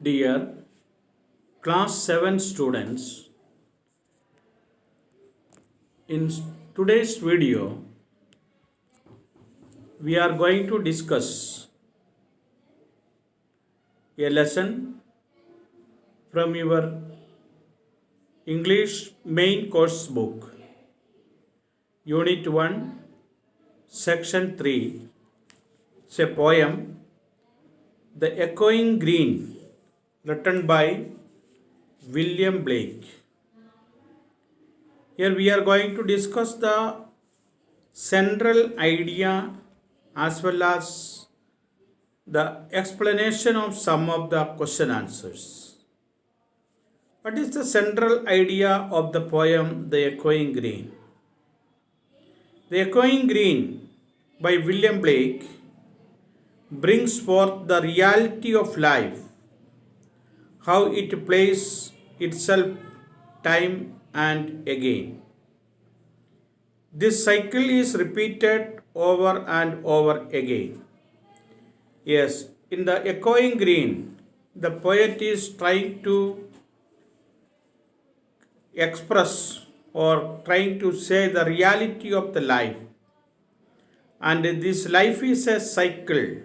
Dear Class 7 students, in today's video, we are going to discuss a lesson from your English main course book, Unit 1, Section 3. It's a poem, The Echoing Green, written by William Blake. Here we are going to discuss the central idea as well as the explanation of some of the question answers. What is the central idea of the poem The Echoing Green? The Echoing Green by William Blake brings forth the reality of life, how it plays itself time and again. This cycle is repeated over and over again. Yes, in the Echoing Green, the poet is trying to express or trying to say the reality of the life. And this life is a cycle.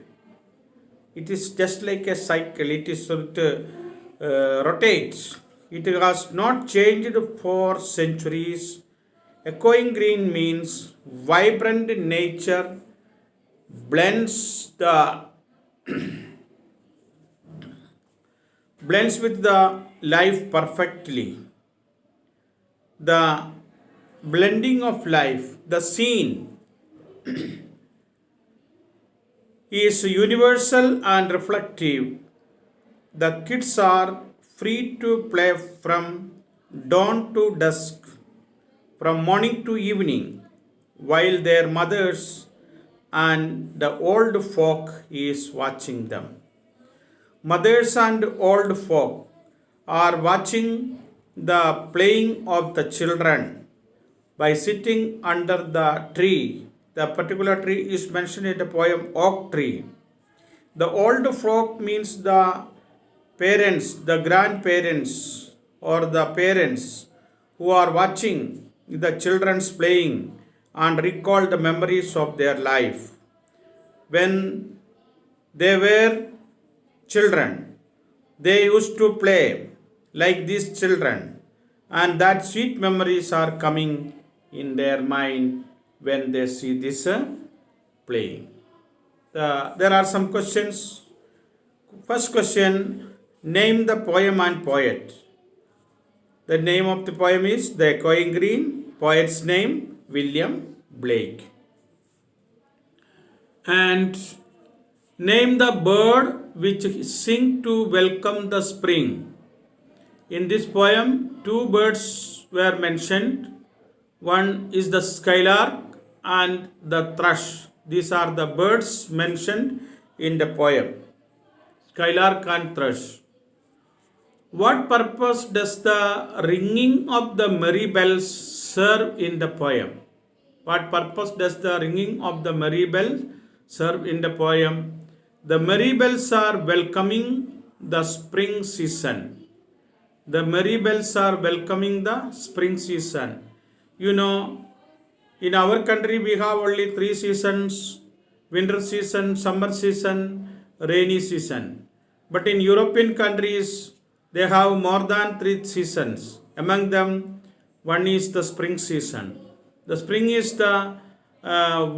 It is just like a cycle. It rotates. It has not changed for centuries. Echoing green means vibrant nature blends with the life perfectly. The blending of life, the scene is universal and reflective. The kids are free to play from dawn to dusk, from morning to evening, while their mothers and the old folk is watching them. Mothers and old folk are watching the playing of the children by sitting under the tree. The particular tree is mentioned in the poem Oak Tree. The old folk means the parents, the grandparents, or the parents who are watching the children's playing and recall the memories of their life. When they were children, they used to play like these children, and that sweet memories are coming in their mind when they see this playing. There are some questions. First question, name the poem and poet. The name of the poem is The Echoing Green. Poet's name, William Blake. And name the bird which sing to welcome the spring. In this poem, two birds were mentioned. One is the skylark and the thrush. These are the birds mentioned in the poem. Skylark and thrush. What purpose does the ringing of the merry bells serve in the poem? What purpose does the ringing of the merry bell serve in the poem? The merry bells are welcoming the spring season. The merry bells are welcoming the spring season. You know, in our country we have only 3 seasons: winter season, summer season, rainy season. But in European countries, they have more than 3 seasons. Among them, one is the spring season. The spring is the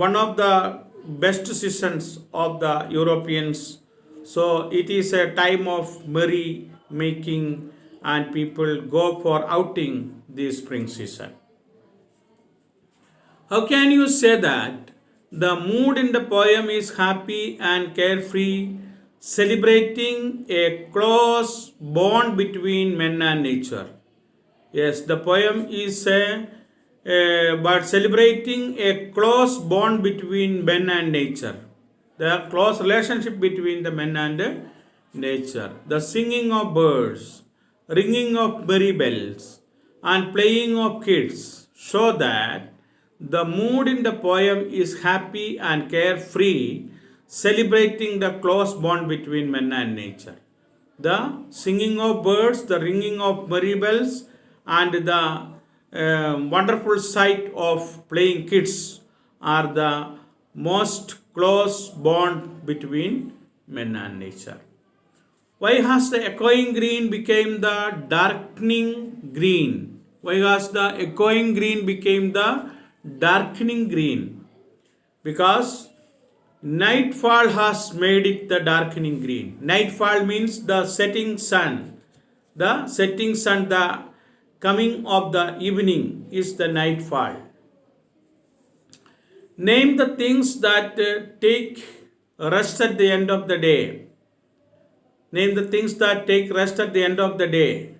one of the best seasons of the Europeans. So it is a time of merry making, and people go for outing this spring season. How can you say that the mood in the poem is happy and carefree, celebrating a close bond between men and nature? Yes, the poem is but celebrating a close bond between men and nature. The close relationship between the men and nature. The singing of birds, ringing of merry bells, and playing of kids show that the mood in the poem is happy and carefree, celebrating the close bond between men and nature. The singing of birds, the ringing of merry bells, and the wonderful sight of playing kids are the most close bond between men and nature. Why has the echoing green became the darkening green? Why has the echoing green became the darkening green? Because nightfall has made it the darkening green. Nightfall means the setting sun. The setting sun, the coming of the evening is the nightfall. Name the things that take rest at the end of the day. Name the things that take rest at the end of the day.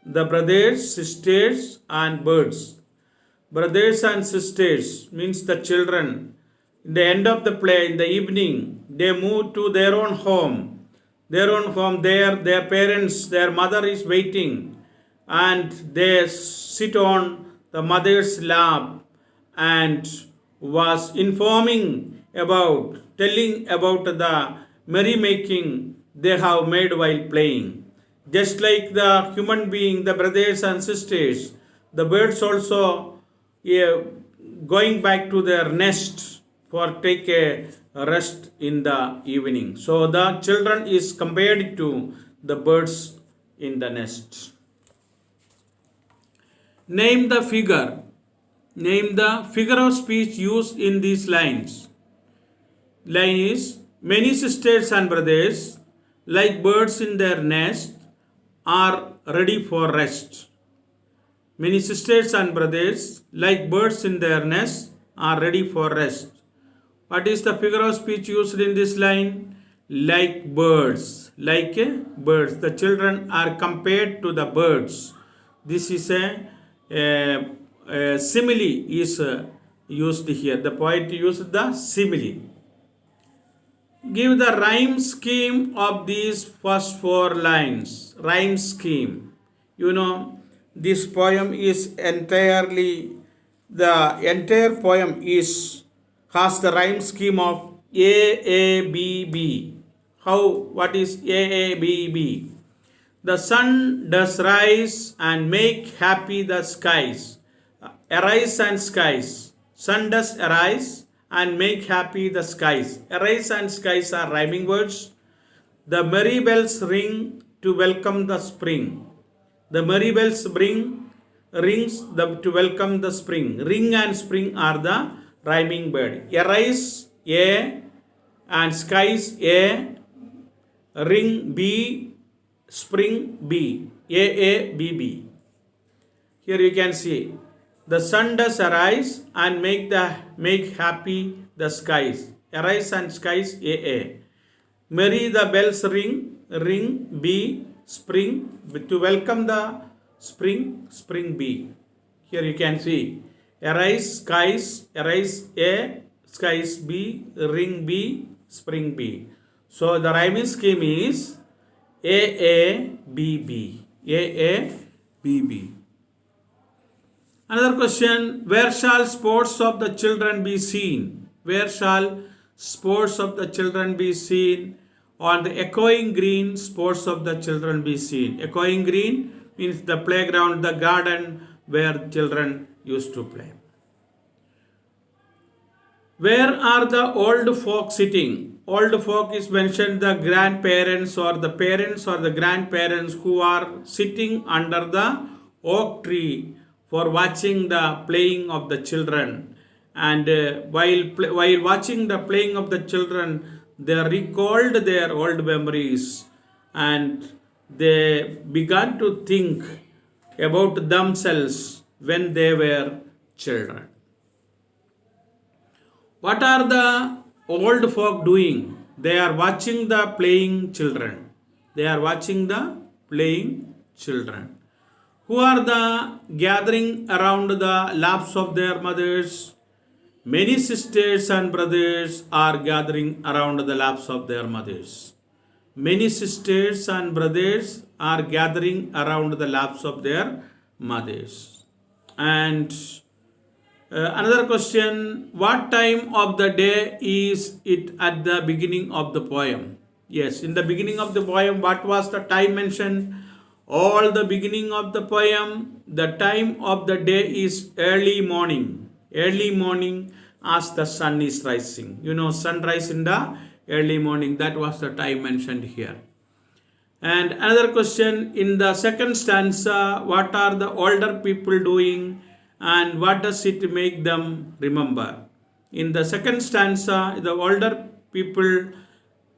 The brothers, sisters, and birds. Brothers and sisters means the children. In the end of the play, in the evening, they move to their own home. Their own home, their parents, their mother is waiting, and they sit on the mother's lap and was telling about the merrymaking they have made while playing. Just like the human being, the brothers and sisters, the birds also going back to their nest for take a rest in the evening. So the children is compared to the birds in the nest. Name the figure. Name the figure of speech used in these lines. Line is, many sisters and brothers, like birds in their nest, are ready for rest. Many sisters and brothers, like birds in their nest, are ready for rest. What is the figure of speech used in this line? Like birds. Like birds. The children are compared to the birds. This is a simile is used here. The poet used the simile. Give the rhyme scheme of these first four lines. Rhyme scheme. You know, this poem is the entire poem has the rhyme scheme of AABB. What is AABB? The sun does rise and make happy the skies. Arise and skies. Sun does arise and make happy the skies. Arise and skies are rhyming words. The merry bells ring to welcome the spring. The merry bells rings to welcome the spring. Ring and spring are the rhyming word. Arise A and skies A, ring B, spring B. AABB. Here you can see the sun does arise and make happy the skies. Arise and skies AA. Merry the bells ring B, spring to welcome the spring B. Here you can see arise skies, arise A, skies B, ring B, spring B. So the rhyming scheme is AABB. AABB. Another question, where shall sports of the children be seen? Where shall sports of the children be seen? On the echoing green, sports of the children be seen. Echoing green means the playground, the garden where children used to play. Where are the old folk sitting? Old folk is mentioned the grandparents or the parents or the grandparents who are sitting under the oak tree for watching the playing of the children. And while watching the playing of the children, they recalled their old memories and they began to think about themselves when they were children. What are the old folk doing? They are watching the playing children. They are watching the playing children. Who are the gathering around the laps of their mothers? Many sisters and brothers are gathering around the laps of their mothers. Many sisters and brothers are gathering around the laps of their mothers. And another question, what time of the day is it at the beginning of the poem? Yes, in the beginning of the poem, what was the time mentioned? All the beginning of the poem, the time of the day is early morning. Early morning as the sun is rising. Sunrise in the early morning. That was the time mentioned here. And another question in the second stanza, what are the older people doing and what does it make them remember? In the second stanza, the older people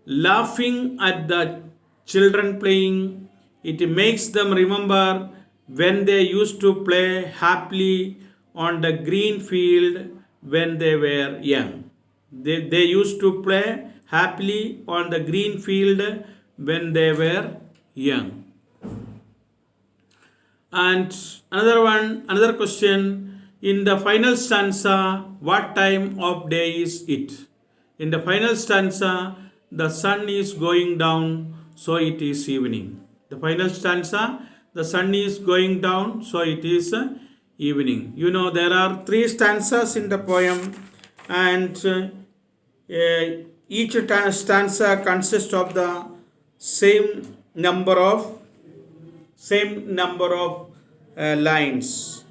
laughing at the children playing, it makes them remember when they used to play happily on the green field when they were young. They used to play happily on the green field when they were young. And another question, in the final stanza, what time of day is it? In the final stanza, the sun is going down, so it is evening. The final stanza, the sun is going down, so it is evening. There are 3 stanzas in the poem, and each stanza consists of the same number of lines.